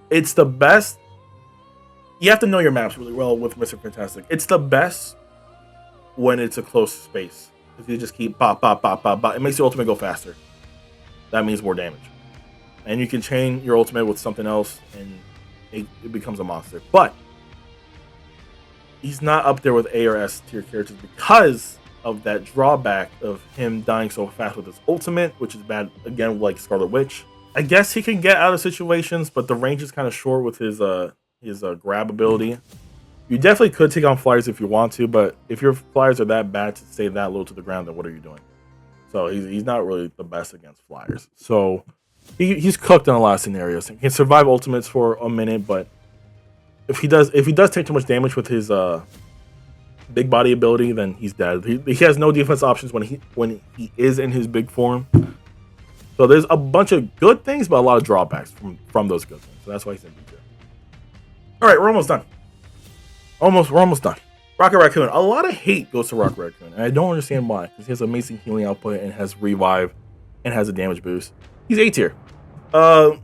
It's the best. You have to know your maps really well with Mr. Fantastic. It's the best when it's a close space. If you just keep pop. It makes your ultimate go faster. That means more damage. And you can chain your ultimate with something else and it becomes a monster. But he's not up there with A or S tier characters because of that drawback of him dying so fast with his ultimate, which is bad again, like Scarlet Witch. I guess he can get out of situations, but the range is kind of short with his grab ability. You definitely could take on flyers if you want to, but if your flyers are that bad to stay that low to the ground, then what are you doing? So he's not really the best against flyers. So he's cooked in a lot of scenarios. He can survive ultimates for a minute, but if he does take too much damage with his big body ability, then he's dead. He has no defense options when he is in his big form. So there's a bunch of good things, but a lot of drawbacks from those good things. So that's why he's in B tier. All right, we're almost done. We're almost done. Rocket Raccoon. A lot of hate goes to Rocket Raccoon, and I don't understand why. Because he has amazing healing output and has revive and has a damage boost. He's A tier.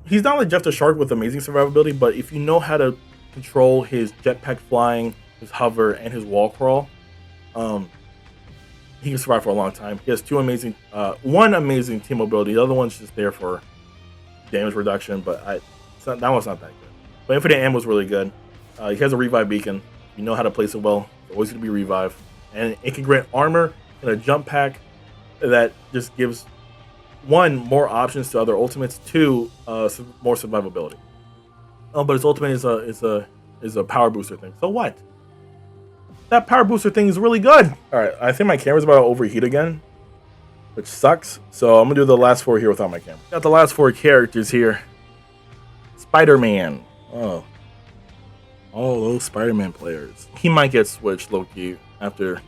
He's not like Jeff the Shark with amazing survivability, but if you know how to control his jetpack flying, his hover, and his wall crawl, he can survive for a long time. He has one amazing team ability. The other one's just there for damage reduction, but that one's not that good. But Infinite Ammo was really good. He has a revive beacon. You know how to place it well. It's always going to be revive, and it can grant armor and a jump pack that just gives one, more options to other ultimates. Two, more survivability. But his ultimate is a power booster thing. So what? That power booster thing is really good. All right, I think my camera's about to overheat again, which sucks. So I'm gonna do the last four here without my camera. Got the last four characters here. Spider-Man. Oh, those Spider-Man players. He might get switched low-key after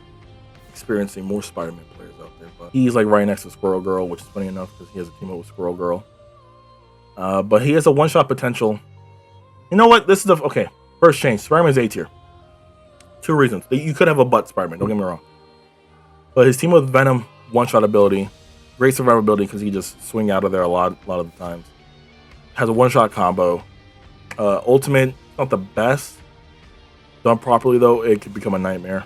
experiencing more Spider-Man players out there. But he's like right next to Squirrel Girl, which is funny enough because he has a team up with Squirrel Girl. But he has a one-shot potential. You know what? This is okay. First change. Spider-Man's A tier. Two reasons. You could have a butt Spider-Man, don't get me wrong. But his team with Venom, one-shot ability, great survivability because he just swing out of there a lot of the times. Has a one-shot combo. Ultimate, not the best. Done properly though, it could become a nightmare.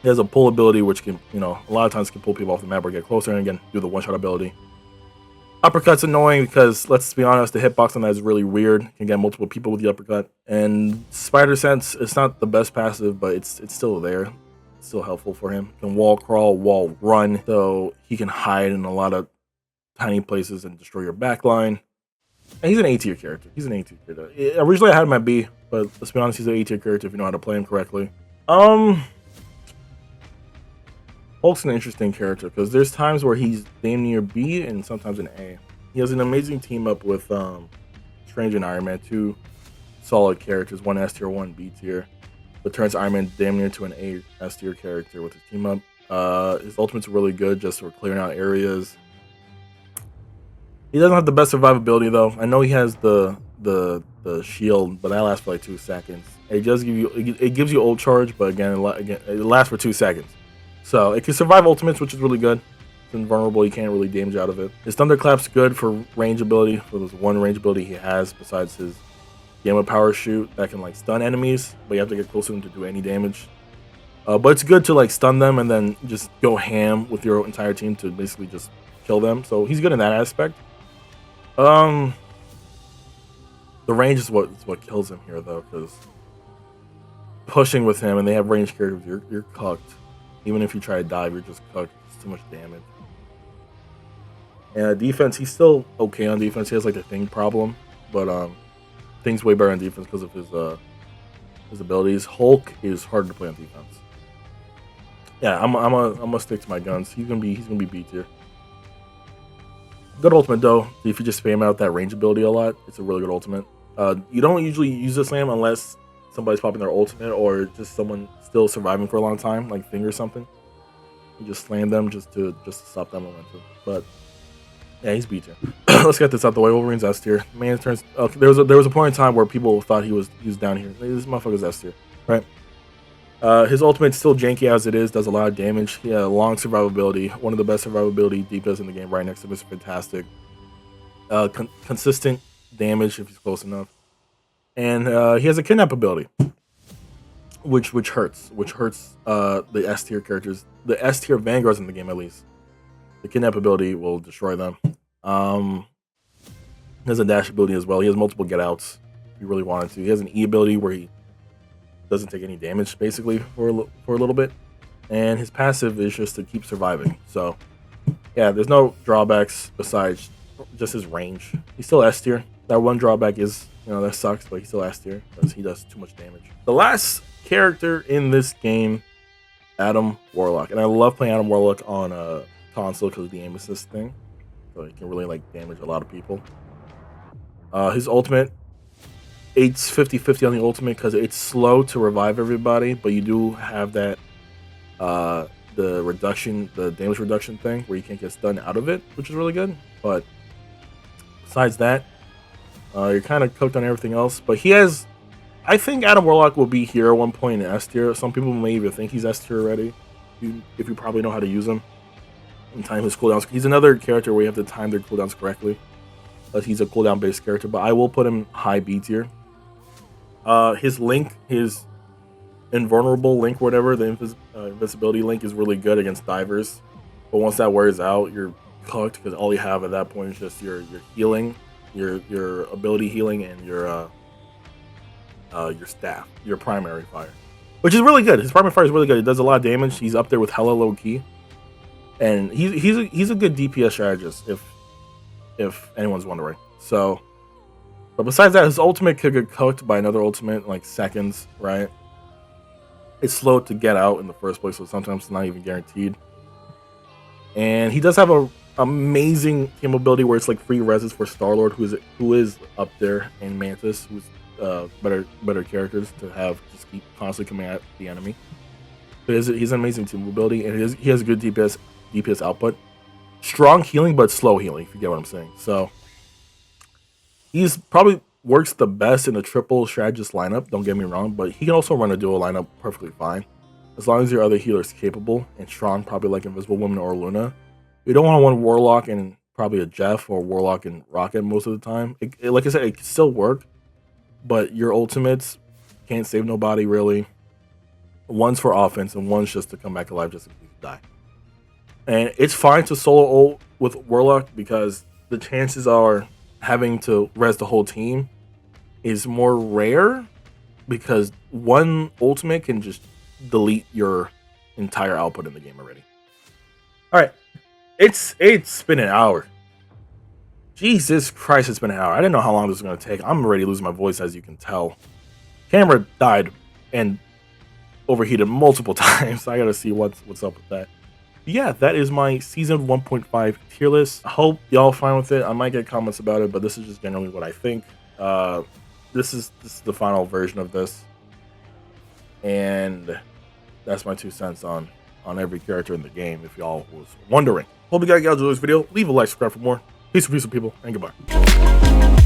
He has a pull ability which can, a lot of times can pull people off the map or get closer, and again, do the one-shot ability. Uppercut's annoying because, let's be honest, the hitbox on that is really weird. You can get multiple people with the uppercut. And Spider Sense, it's not the best passive, but it's still there. It's still helpful for him. He can wall crawl, wall run, so he can hide in a lot of tiny places and destroy your backline. And he's an A tier character. Originally I had him at B, but let's be honest, he's an A tier character if you know how to play him correctly. Hulk's an interesting character because there's times where he's damn near B and sometimes an A. He has an amazing team up with Strange and Iron Man, two solid characters, one S tier, one B tier. But turns Iron Man damn near to an A S tier character with his team up. His ultimate's really good just for clearing out areas. He doesn't have the best survivability though. I know he has the shield, but that lasts for like 2 seconds. It gives you ult charge, but again it lasts for 2 seconds. So it can survive ultimates, which is really good. It's invulnerable, you can't really damage out of it. His Thunderclap's good for range ability. For this one range ability he has besides his Gamma Power Shoot that can like stun enemies, but you have to get close to them to do any damage. But it's good to like stun them and then just go ham with your entire team to basically just kill them. So he's good in that aspect. The range is what kills him here though, because pushing with him and they have range characters, you're cooked. Even if you try to dive, you're just cooked. It's too much damage. And defense, he's still okay on defense. He has like a thing problem, but Thing's way better on defense because of his abilities. Hulk is harder to play on defense. Yeah, I'm gonna stick to my guns. He's gonna be B tier. Good ultimate though. If you just spam out that range ability a lot, it's a really good ultimate. You don't usually use the slam unless somebody's popping their ultimate or just someone still surviving for a long time, like Thing or something. You just slam them just to stop that momentum. But yeah, he's B tier. Let's get this out the way. Wolverine's S tier. Man turns. Okay, there was a point in time where people thought he was down here. This motherfucker's S tier, right? His ultimate's still janky as it is. Does a lot of damage. He has long survivability. One of the best survivability DPS in the game, right next to Mr. Fantastic. Consistent damage if he's close enough. And he has a kidnap ability, which hurts the S tier characters, the S tier vanguards in the game at least. The kidnap ability will destroy them. He has a dash ability as well. He has multiple get outs if you really wanted to. He has an E ability where he doesn't take any damage basically for a little bit, and his passive is just to keep surviving. So yeah, there's no drawbacks besides just his range. He's still S tier. That one drawback is You know, that sucks, but he's still S tier because he does too much damage. The last character in this game, Adam Warlock. And I love playing Adam Warlock on a console because of the aim assist thing. So he can really like damage a lot of people. His ultimate, it's 50-50 on the ultimate because it's slow to revive everybody, but you do have that the damage reduction thing where you can't get stunned out of it, which is really good. But besides that, you're kind of cooked on everything else. But he has, I think Adam Warlock will be here at one point in S tier. Some people may even think he's S tier already, if you probably know how to use him and time his cooldowns. He's another character where you have to time their cooldowns correctly, but he's a cooldown based character. But I will put him high B tier. His link, his invulnerable link, whatever, the invincibility link is really good against divers. But once that wears out, you're cooked because all you have at that point is just your healing, your ability healing, and your staff, your primary fire, which is really good. His primary fire is really good. It does a lot of damage. He's up there with hella low key, and he's a good DPS strategist if anyone's wondering. So, but besides that, his ultimate could get cooked by another ultimate in like seconds, right? It's slow to get out in the first place, so sometimes it's not even guaranteed. And he does have a amazing team ability where it's like free reses for Star-Lord, who is up there, and Mantis, who's better characters to have just keep constantly coming at the enemy. But he's an amazing team ability, and he has a good DPS output. Strong healing, but slow healing, if you get what I'm saying. So he's probably works the best in a triple strategist lineup, don't get me wrong, but he can also run a duo lineup perfectly fine. As long as your other healer is capable and strong, probably like Invisible Woman or Luna. You don't want to one Warlock and probably a Jeff or Warlock and Rocket most of the time. Like I said, it can still work, but your ultimates can't save nobody really. One's for offense and one's just to come back alive just in case you die. And it's fine to solo ult with Warlock because the chances are having to res the whole team is more rare because one ultimate can just delete your entire output in the game already. All right, it's been an hour. Jesus Christ, it's been an hour. I didn't know how long this was going to take. I'm already losing my voice, as you can tell. Camera died and overheated multiple times. I got to see what's up with that. But yeah, that is my season 1.5 tier list. I hope y'all fine with it. I might get comments about it, but this is just generally what I think. This is the final version of this, and that's my 2 cents on every character in the game, if y'all was wondering. Hope you guys enjoyed this video. Leave a like, subscribe for more. Peace, people, and goodbye.